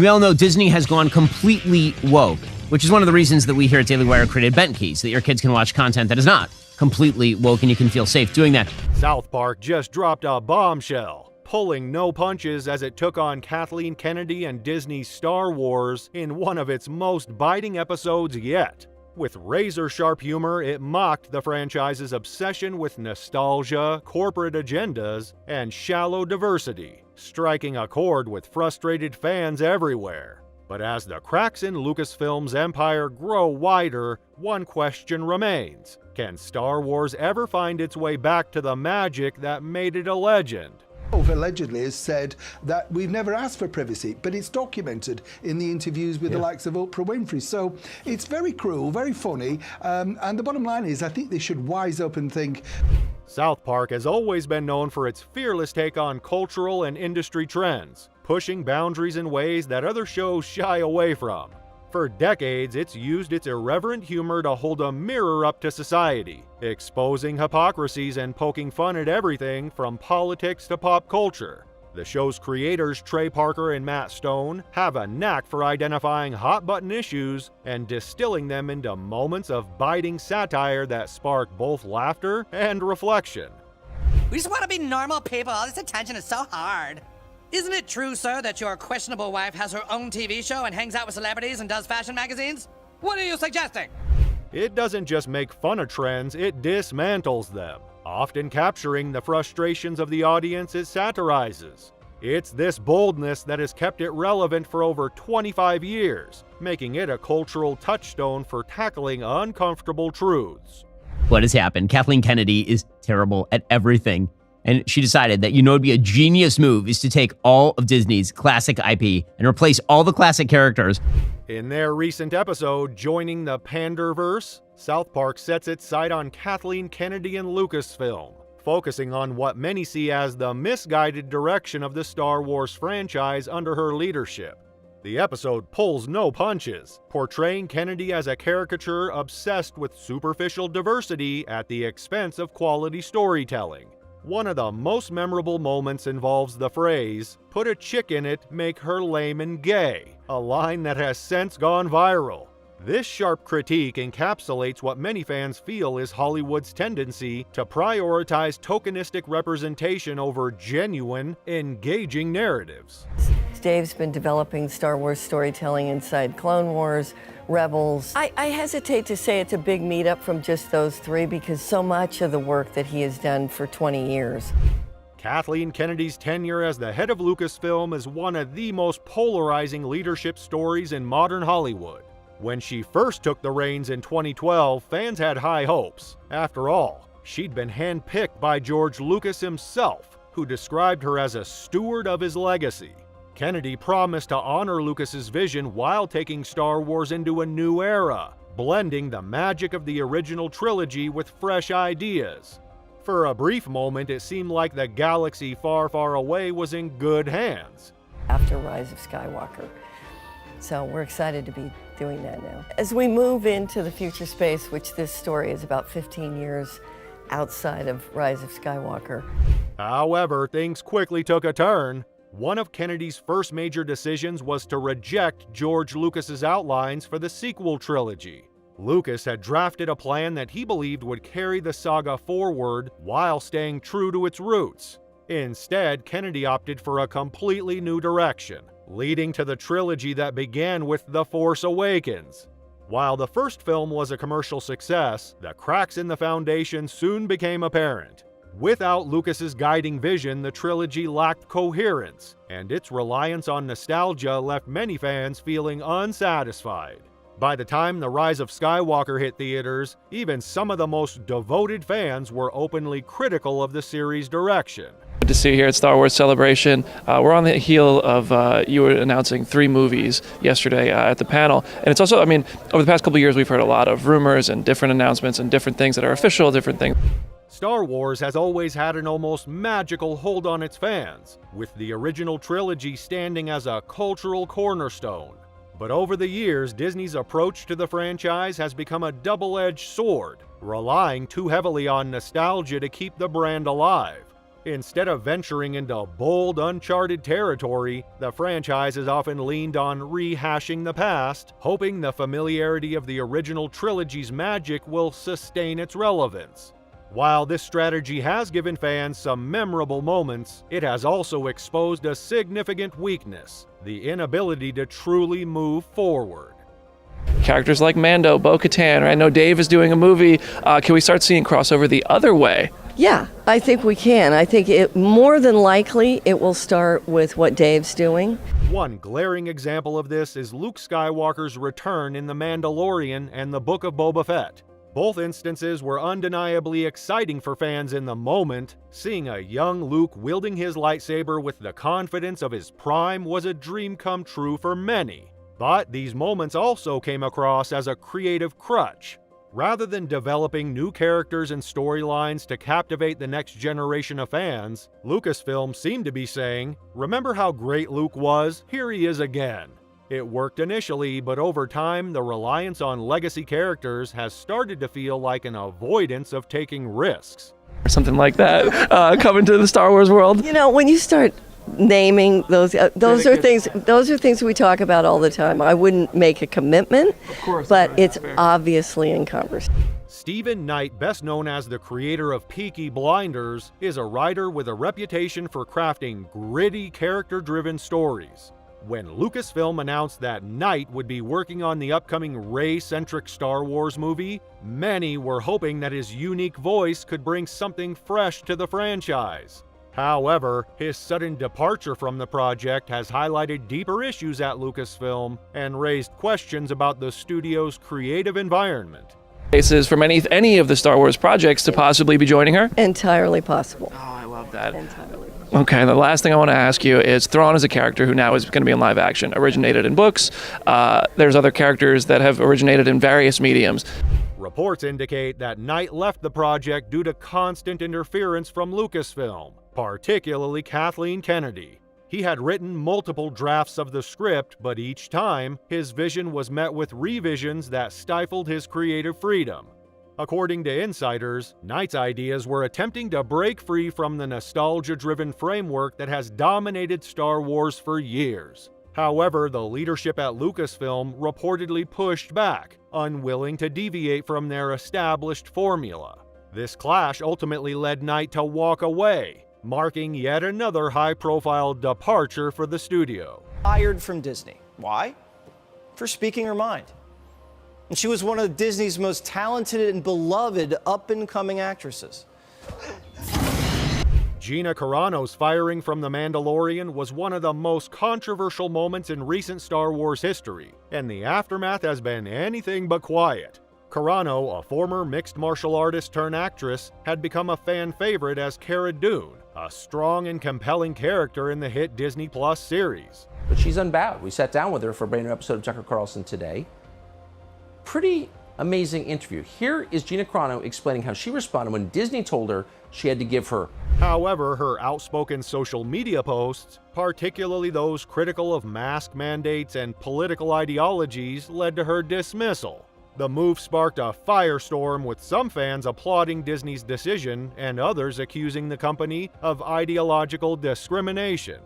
We all know Disney has gone completely woke, which is one of the reasons that we here at Daily Wire created Bent Keys, that your kids can watch content that is not completely woke and you can feel safe doing that. South Park just dropped a bombshell, pulling no punches as it took on Kathleen Kennedy and Disney's Star Wars in one of its most biting episodes yet. With razor-sharp humor, it mocked the franchise's obsession with nostalgia, corporate agendas, and shallow diversity, striking a chord with frustrated fans everywhere. But as the cracks in Lucasfilm's empire grow wider, one question remains. Can Star Wars ever find its way back to the magic that made it a legend? Allegedly has said that we've never asked for privacy, but it's documented in the interviews with the likes of Oprah Winfrey. So it's very cruel, very funny, and the bottom line is I think they should wise up and think. South Park has always been known for its fearless take on cultural and industry trends, pushing boundaries in ways that other shows shy away from. For decades, it's used its irreverent humor to hold a mirror up to society, exposing hypocrisies and poking fun at everything from politics to pop culture. The show's creators, Trey Parker and Matt Stone, have a knack for identifying hot-button issues and distilling them into moments of biting satire that spark both laughter and reflection. We just want to be normal people. All this attention is so hard. Isn't it true, sir, that your questionable wife has her own TV show and hangs out with celebrities and does fashion magazines? What are you suggesting? It doesn't just make fun of trends, it dismantles them, often capturing the frustrations of the audience it satirizes. It's this boldness that has kept it relevant for over 25 years, making it a cultural touchstone for tackling uncomfortable truths. What has happened? Kathleen Kennedy is terrible at everything. And she decided that, it'd be a genius move is to take all of Disney's classic IP and replace all the classic characters. In their recent episode, Joining the Panderverse, South Park sets its sight on Kathleen Kennedy and Lucasfilm, focusing on what many see as the misguided direction of the Star Wars franchise under her leadership. The episode pulls no punches, portraying Kennedy as a caricature obsessed with superficial diversity at the expense of quality storytelling. One of the most memorable moments involves the phrase, "Put a chick in it, make her lame and gay," a line that has since gone viral. This sharp critique encapsulates what many fans feel is Hollywood's tendency to prioritize tokenistic representation over genuine, engaging narratives. Dave's been developing Star Wars storytelling inside Clone Wars, Rebels. I hesitate to say it's a big meetup from just those three because so much of the work that he has done for 20 years. Kathleen Kennedy's tenure as the head of Lucasfilm is one of the most polarizing leadership stories in modern Hollywood. When she first took the reins in 2012, fans had high hopes. After all, she'd been handpicked by George Lucas himself, who described her as a steward of his legacy. Kennedy promised to honor Lucas's vision while taking Star Wars into a new era, blending the magic of the original trilogy with fresh ideas. For a brief moment, it seemed like the galaxy far, far away was in good hands. After Rise of Skywalker. So we're excited to be doing that now. As we move into the future space, which this story is about 15 years outside of Rise of Skywalker. However, things quickly took a turn. One of Kennedy's first major decisions was to reject George Lucas's outlines for the sequel trilogy. Lucas had drafted a plan that he believed would carry the saga forward while staying true to its roots. Instead, Kennedy opted for a completely new direction, leading to the trilogy that began with The Force Awakens. While the first film was a commercial success, the cracks in the foundation soon became apparent. Without Lucas's guiding vision, the trilogy lacked coherence, and its reliance on nostalgia left many fans feeling unsatisfied. By the time The Rise of Skywalker hit theaters, even some of the most devoted fans were openly critical of the series' direction. Good to see you here at Star Wars Celebration. We're on the heel of you were announcing 3 movies yesterday at the panel. And it's also, over the past couple of years, we've heard a lot of rumors and different announcements and different things that are official, different things. Star Wars has always had an almost magical hold on its fans, with the original trilogy standing as a cultural cornerstone. But over the years, Disney's approach to the franchise has become a double-edged sword, relying too heavily on nostalgia to keep the brand alive. Instead of venturing into bold, uncharted territory, the franchise has often leaned on rehashing the past, hoping the familiarity of the original trilogy's magic will sustain its relevance. While this strategy has given fans some memorable moments, it has also exposed a significant weakness: the inability to truly move forward. Characters like Mando, Bo-Katan, right? I know Dave is doing a movie. Can we start seeing crossover the other way? Yeah, I think we can. I think it more than likely it will start with what Dave's doing. One glaring example of this is Luke Skywalker's return in The Mandalorian and The Book of Boba Fett. Both instances were undeniably exciting for fans in the moment. Seeing a young Luke wielding his lightsaber with the confidence of his prime was a dream come true for many. But these moments also came across as a creative crutch. Rather than developing new characters and storylines to captivate the next generation of fans, Lucasfilm seemed to be saying, "Remember how great Luke was? Here he is again." It worked initially, but over time, the reliance on legacy characters has started to feel like an avoidance of taking risks. Something like that coming to the Star Wars world. You know, when you start naming those are things we talk about all the time. I wouldn't make a commitment, but it's obviously in conversation. Stephen Knight, best known as the creator of Peaky Blinders, is a writer with a reputation for crafting gritty, character-driven stories. When Lucasfilm announced that Knight would be working on the upcoming Rey-centric Star Wars movie, many were hoping that his unique voice could bring something fresh to the franchise. However, his sudden departure from the project has highlighted deeper issues at Lucasfilm and raised questions about the studio's creative environment. Cases from any of the Star Wars projects to possibly be joining her? Entirely possible. Oh, I love that. Entirely. Okay, the last thing I want to ask you is Thrawn is a character who now is going to be in live action, originated in books. There's other characters that have originated in various mediums. Reports indicate that Knight left the project due to constant interference from Lucasfilm, particularly Kathleen Kennedy. He had written multiple drafts of the script, but each time, his vision was met with revisions that stifled his creative freedom. According to insiders, Knight's ideas were attempting to break free from the nostalgia-driven framework that has dominated Star Wars for years. However, the leadership at Lucasfilm reportedly pushed back, unwilling to deviate from their established formula. This clash ultimately led Knight to walk away, marking yet another high-profile departure for the studio. Fired from Disney. Why? For speaking her mind. And she was one of Disney's most talented and beloved up-and-coming actresses. Gina Carano's firing from The Mandalorian was one of the most controversial moments in recent Star Wars history, and the aftermath has been anything but quiet. Carano, a former mixed martial artist turned actress, had become a fan favorite as Cara Dune, a strong and compelling character in the hit Disney Plus series. But she's unbowed. We sat down with her for a brand new episode of Tucker Carlson today. Pretty amazing interview. Here is Gina Carano explaining how she responded when Disney told her she had to give her. However, her outspoken social media posts, particularly those critical of mask mandates and political ideologies, led to her dismissal. The move sparked a firestorm, with some fans applauding Disney's decision and others accusing the company of ideological discrimination.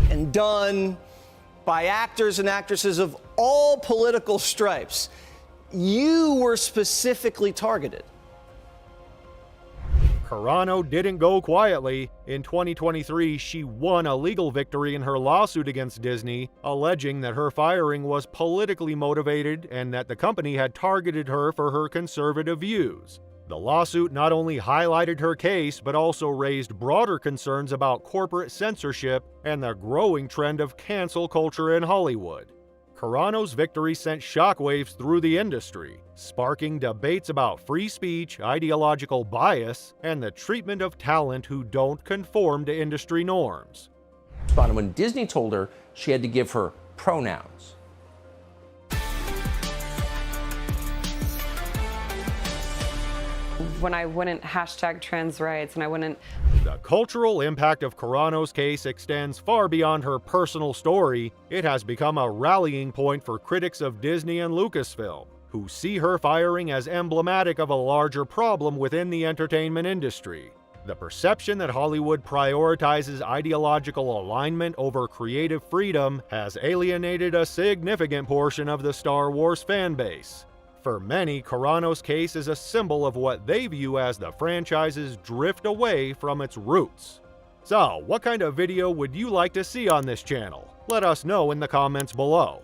And done by actors and actresses of all political stripes. You were specifically targeted. Carano didn't go quietly. In 2023, she won a legal victory in her lawsuit against Disney, alleging that her firing was politically motivated and that the company had targeted her for her conservative views. The lawsuit not only highlighted her case, but also raised broader concerns about corporate censorship and the growing trend of cancel culture in Hollywood. Carano's victory sent shockwaves through the industry, sparking debates about free speech, ideological bias, and the treatment of talent who don't conform to industry norms. Responded when Disney told her she had to give her pronouns. When I wouldn't hashtag trans rights and I wouldn't. The cultural impact of Carano's case extends far beyond her personal story. It has become a rallying point for critics of Disney and Lucasfilm, who see her firing as emblematic of a larger problem within the entertainment industry. The perception that Hollywood prioritizes ideological alignment over creative freedom has alienated a significant portion of the Star Wars fan base. For many, Carano's case is a symbol of what they view as the franchise's drift away from its roots. So, what kind of video would you like to see on this channel? Let us know in the comments below.